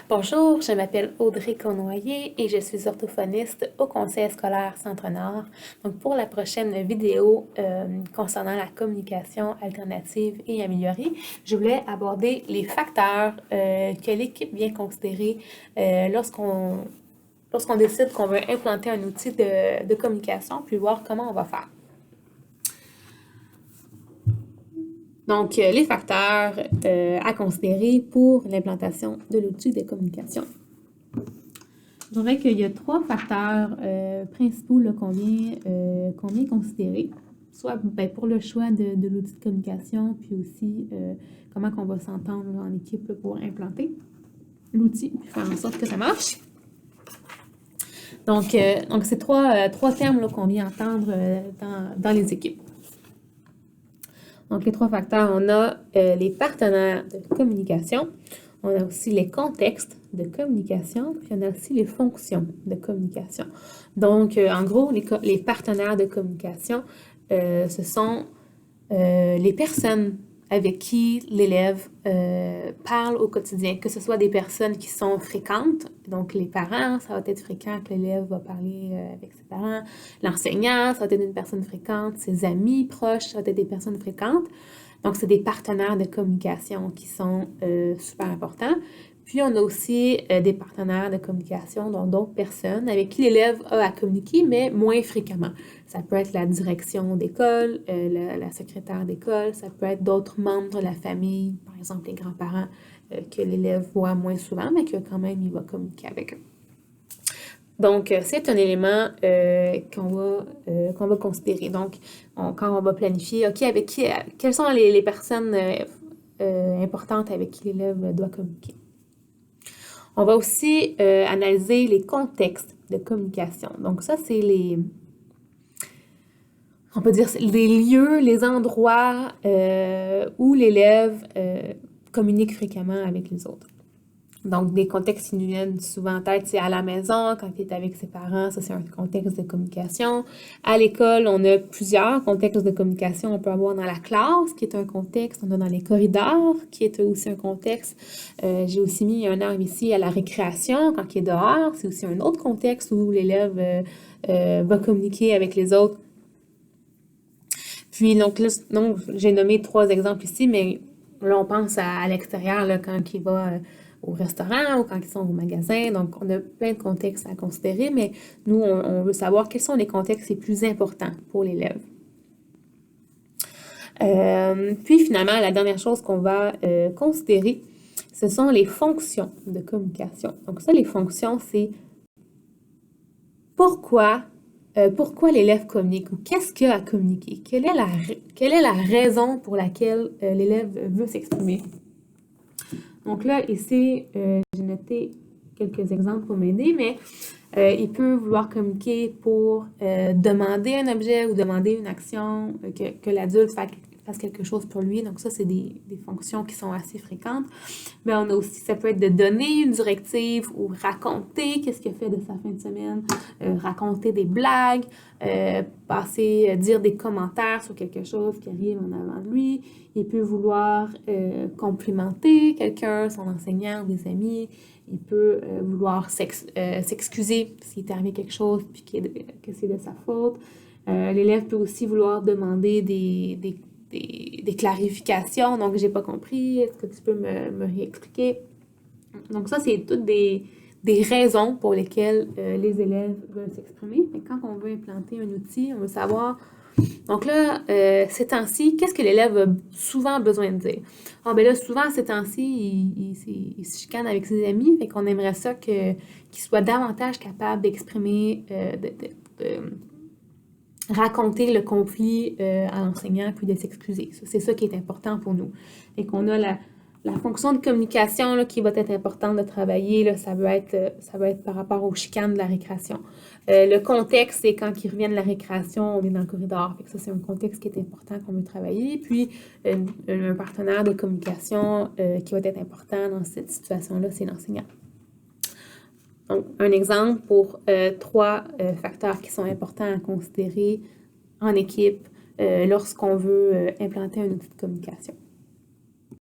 Bonjour, je m'appelle Audrey Cournoyer et je suis orthophoniste au Conseil scolaire Centre-Nord. Donc, pour la prochaine vidéo concernant la communication alternative et améliorée, je voulais aborder les facteurs que l'équipe vient considérer lorsqu'on décide qu'on veut implanter un outil de communication, puis voir comment on va faire. Donc, les facteurs à considérer pour l'implantation de l'outil de communication. Je dirais qu'il y a 3 facteurs principaux qu'on vient considérer, soit pour le choix de l'outil de communication, puis aussi comment on va s'entendre en équipe pour implanter l'outil, puis faire en sorte que ça marche. Donc c'est trois termes qu'on vient entendre dans les équipes. Donc, les 3 facteurs, on a les partenaires de communication, on a aussi les contextes de communication, puis on a aussi les fonctions de communication. Donc, en gros, les partenaires de communication, ce sont les personnes avec qui l'élève parle au quotidien, que ce soit des personnes qui sont fréquentes, donc les parents, ça va être fréquent que l'élève va parler avec ses parents, l'enseignant, ça va être une personne fréquente, ses amis proches, ça va être des personnes fréquentes. Donc, c'est des partenaires de communication qui sont super importants. Puis, on a aussi des partenaires de communication, donc d'autres personnes avec qui l'élève a à communiquer, mais moins fréquemment. Ça peut être la direction d'école, la secrétaire d'école, ça peut être d'autres membres de la famille, par exemple les grands-parents, que l'élève voit moins souvent, mais que quand même, il va communiquer avec eux. Donc, c'est un élément qu'on va considérer. Donc, quand on va planifier, OK, quelles sont les personnes importantes avec qui l'élève doit communiquer. On va aussi analyser les contextes de communication. Donc, ça, c'est on peut dire, les lieux, les endroits où l'élève communique fréquemment avec les autres. Donc, des contextes qui nous viennent souvent en tête, c'est à la maison, quand il est avec ses parents, ça c'est un contexte de communication. À l'école, on a plusieurs contextes de communication. On peut avoir dans la classe, qui est un contexte. On a dans les corridors, qui est aussi un contexte. J'ai aussi mis un arbre ici à la récréation, quand il est dehors. C'est aussi un autre contexte où l'élève va communiquer avec les autres. Puis, donc, là, j'ai nommé 3 exemples ici, mais là, on pense à l'extérieur, là, quand il va au restaurant ou quand ils sont au magasin. Donc, on a plein de contextes à considérer, mais nous, on veut savoir quels sont les contextes les plus importants pour l'élève. Puis, finalement, la dernière chose qu'on va considérer, ce sont les fonctions de communication. Donc, ça, les fonctions, c'est pourquoi l'élève communique ou qu'est-ce qu'il a à communiquer? Quelle est la raison pour laquelle l'élève veut s'exprimer? Donc là, ici, j'ai noté quelques exemples pour m'aider, mais il peut vouloir communiquer pour demander un objet ou demander une action, que l'adulte fasse quelque chose pour lui. Donc ça, c'est des fonctions qui sont assez fréquentes. Mais on a aussi, ça peut être de donner une directive ou raconter qu'est-ce qu'il a fait de sa fin de semaine, raconter des blagues, dire des commentaires sur quelque chose qui arrive en avant de lui. Il peut vouloir complimenter quelqu'un, son enseignant ou des amis. Il peut vouloir s'excuser s'il est arrivé quelque chose puis que c'est de sa faute. L'élève peut aussi vouloir demander des clarifications. Donc, j'ai pas compris. Est-ce que tu peux me réexpliquer? Donc, ça, c'est toutes des raisons pour lesquelles les élèves veulent s'exprimer. Mais quand on veut implanter un outil, on veut savoir. Donc là, ces temps-ci, qu'est-ce que l'élève a souvent besoin de dire? Ah, ben là, souvent, ces temps-ci, il se chicane avec ses amis, fait qu'on aimerait ça qu'il soit davantage capable d'exprimer, de raconter le conflit à l'enseignant, puis de s'excuser. C'est ça qui est important pour nous. Et qu'on a la fonction de communication là, qui va être importante de travailler, là, ça va être par rapport aux chicanes de la récréation. Le contexte, c'est quand ils reviennent de la récréation, on est dans le corridor. Fait que ça, c'est un contexte qui est important qu'on veut travailler. Puis, un partenaire de communication qui va être important dans cette situation-là, c'est l'enseignant. Donc, un exemple pour 3 facteurs qui sont importants à considérer en équipe lorsqu'on veut implanter un outil de communication.